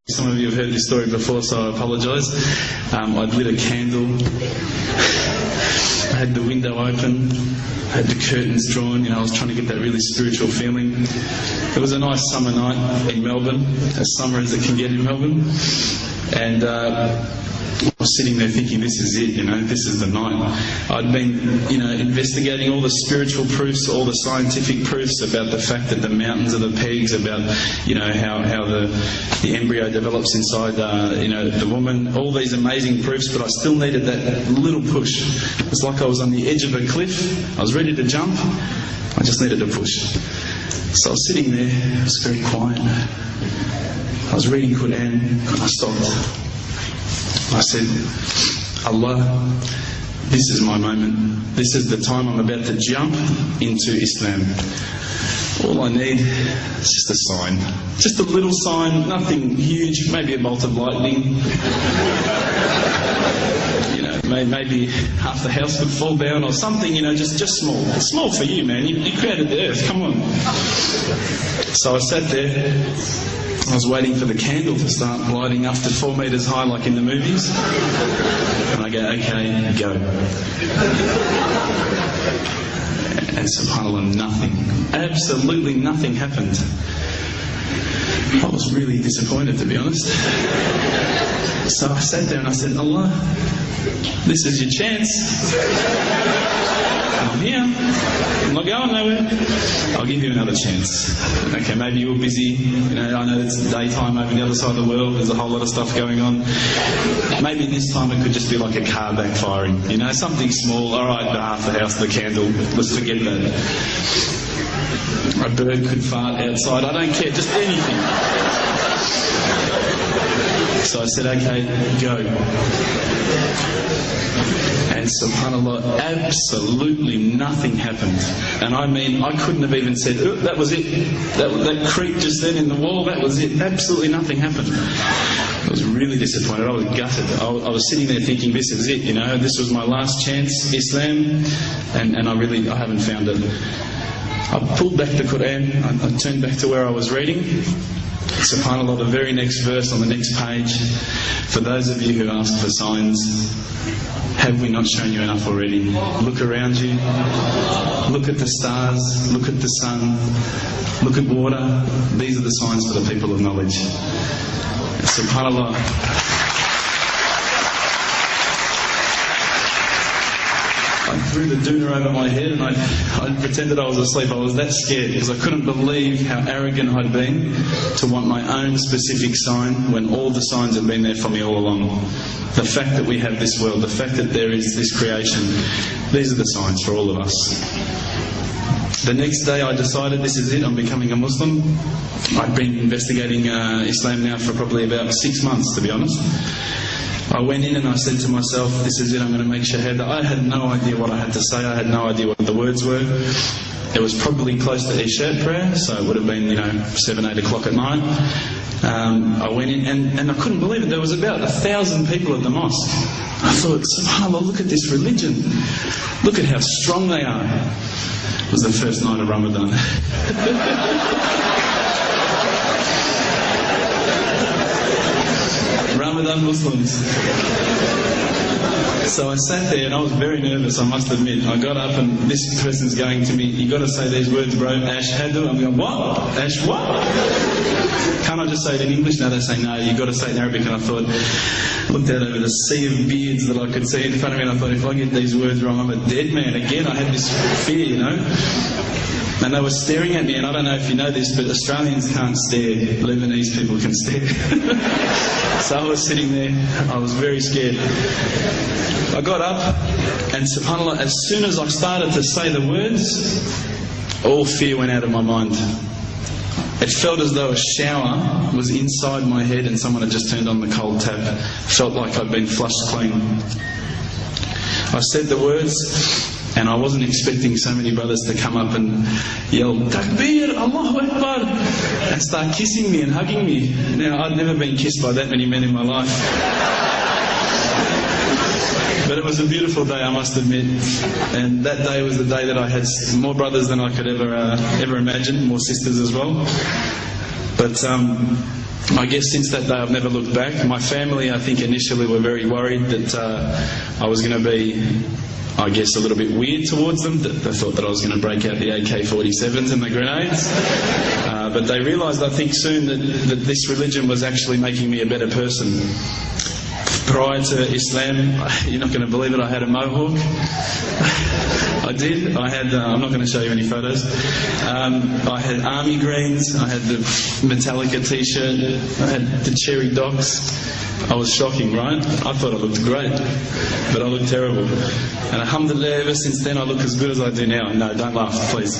Some of you have heard this story before, so I apologise. I'd lit a candle, I had the window open, I had the curtains drawn, I was trying to get that really spiritual feeling. It was a nice summer night in Melbourne, as summer as it can get in Melbourne, and I was sitting there thinking, this is it, this is the night. I'd been, investigating all the spiritual proofs, all the scientific proofs about the fact that the mountains are the pegs, about, how the embryo develops inside, the woman, all these amazing proofs, but I still needed that little push. It's like I was on the edge of a cliff, I was ready to jump, I just needed a push. So I was sitting there, it was very quiet. I was reading Quran, and I stopped. I said, Allah, this is my moment. This is the time I'm about to jump into Islam. All I need is just a sign. Just a little sign, nothing huge, maybe a bolt of lightning. Maybe half the house would fall down or something, just small. Small for you, man. You created the earth, come on. So I sat there. I was waiting for the candle to start lighting up to 4 metres high like in the movies. And I go, okay, go. And subhanAllah, nothing. Absolutely nothing happened. I was really disappointed, to be honest. So I sat there and I said, Allah, this is your chance. I'm here. I'm not going nowhere. I'll give you another chance. Okay, maybe you were busy. I know it's daytime over the other side of the world. There's a whole lot of stuff going on. Maybe this time it could just be like a car backfiring. Something small. All right, half the house, the candle. Let's forget that. A bird could fart outside. I don't care. Just anything. So I said, okay, go. And subhanAllah, absolutely nothing happened. And I mean, I couldn't have even said, oh, that was it. That creak just then in the wall, that was it. Absolutely nothing happened. I was really disappointed. I was gutted. I was sitting there thinking, this is it, this was my last chance, Islam, and I haven't found it. I pulled back the Quran, I turned back to where I was reading. SubhanAllah, the very next verse on the next page, for those of you who ask for signs, have we not shown you enough already? Look around you, look at the stars, look at the sun, look at water. These are the signs for the people of knowledge. SubhanAllah. I threw the doona over my head and I pretended I was asleep. I was that scared because I couldn't believe how arrogant I'd been to want my own specific sign when all the signs had been there for me all along. The fact that we have this world, the fact that there is this creation, these are the signs for all of us. The next day I decided this is it, I'm becoming a Muslim. I'd been investigating Islam now for probably about 6 months, to be honest. I went in and I said to myself, this is it, I'm going to make shahada. I had no idea what I had to say, I had no idea what the words were. It was probably close to Isha prayer, so it would have been, 7, 8 o'clock at night. I went in and I couldn't believe it, there was about 1,000 people at the mosque. I thought, subhanAllah, look at this religion. Look at how strong they are. It was the first night of Ramadan. Ramadan Muslims. So I sat there and I was very nervous, I must admit. I got up and this person's going to me, you got to say these words, bro, ashhadu. I'm going, what? Ash what? Can't I just say it in English? No, they say no, you got to say it in Arabic. And I thought, looked out over the sea of beards that I could see in front of me and I thought, if I get these words wrong, I'm a dead man again. I had this fear, And they were staring at me, and I don't know if you know this, but Australians can't stare. Lebanese people can stare. So I was sitting there, I was very scared. I got up, and subhanAllah, as soon as I started to say the words, all fear went out of my mind. It felt as though a shower was inside my head and someone had just turned on the cold tap. Felt like I'd been flushed clean. I said the words, and I wasn't expecting so many brothers to come up and yell, Takbir, Allahu Akbar, and start kissing me and hugging me. Now, I'd never been kissed by that many men in my life. But it was a beautiful day, I must admit. And that day was the day that I had more brothers than I could ever imagine, more sisters as well. But I guess since that day I've never looked back. My family, I think, initially were very worried that I was going to be, I guess, a little bit weird towards them. They thought that I was going to break out the AK-47s and the grenades. But they realised, I think, soon that this religion was actually making me a better person. Prior to Islam, you're not going to believe it, I had a mohawk. I did. I had, I'm not going to show you any photos. I had army greens, I had the Metallica t-shirt, I had the cherry docks. I was shocking, right? I thought I looked great, but I looked terrible. And alhamdulillah, ever since then I look as good as I do now. No, don't laugh, please.